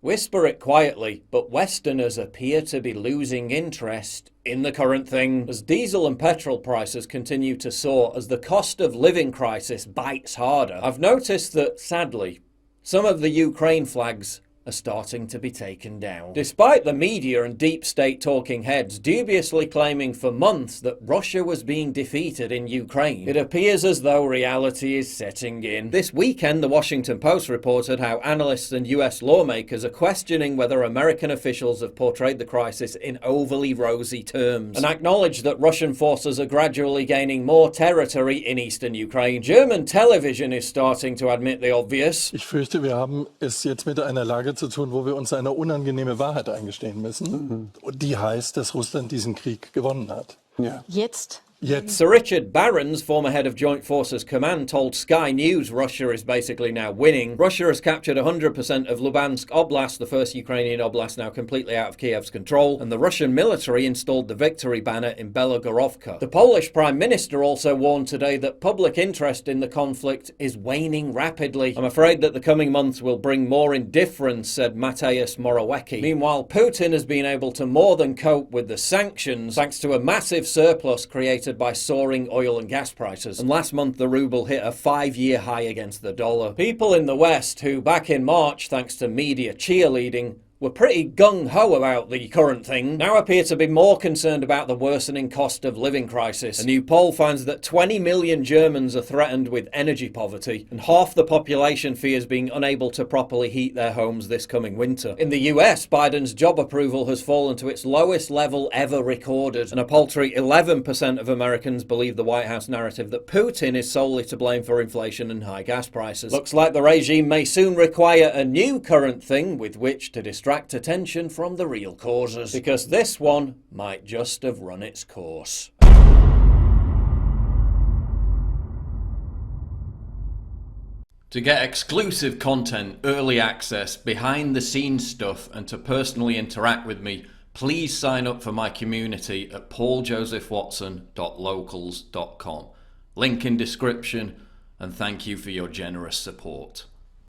Whisper it quietly, but Westerners appear to be losing interest in the current thing, as diesel and petrol prices continue to soar as the cost of living crisis bites harder. I've noticed that, sadly, some of the Ukraine flags are starting to be taken down. Despite the media and deep state talking heads dubiously claiming for months that Russia was being defeated in Ukraine, it appears as though reality is setting in. This weekend, the Washington Post reported how analysts and US lawmakers are questioning whether American officials have portrayed the crisis in overly rosy terms, and acknowledged that Russian forces are gradually gaining more territory in eastern Ukraine. German television is starting to admit the obvious. Ich fürchte, wir haben es jetzt mit einer Lage zu tun, wo wir uns eine unangenehme Wahrheit eingestehen müssen. Und die heißt, dass Russland diesen Krieg gewonnen hat. Ja. Jetzt. Sir Richard Barrons, former head of Joint Forces Command, told Sky News Russia is basically now winning. Russia has captured 100% of Luhansk Oblast, the first Ukrainian oblast now completely out of Kiev's control, and the Russian military installed the victory banner in Belogorovka. The Polish Prime Minister also warned today that public interest in the conflict is waning rapidly. I'm afraid that the coming months will bring more indifference, said Mateusz Morawiecki. Meanwhile, Putin has been able to more than cope with the sanctions thanks to a massive surplus created by soaring oil and gas prices. And last month the ruble hit a 5-year high against the dollar. People in the West who back in March, thanks to media cheerleading, were pretty gung-ho about the current thing, now appear to be more concerned about the worsening cost of living crisis. A new poll finds that 20 million Germans are threatened with energy poverty, and half the population fears being unable to properly heat their homes this coming winter. In the US, Biden's job approval has fallen to its lowest level ever recorded, and a paltry 11% of Americans believe the White House narrative that Putin is solely to blame for inflation and high gas prices. Looks like the regime may soon require a new current thing with which to distract attention from the real causes, because this one might just have run its course. To get exclusive content, early access, behind the scenes stuff, and to personally interact with me, please sign up for my community at pauljosephwatson.locals.com. Link in description, and thank you for your generous support.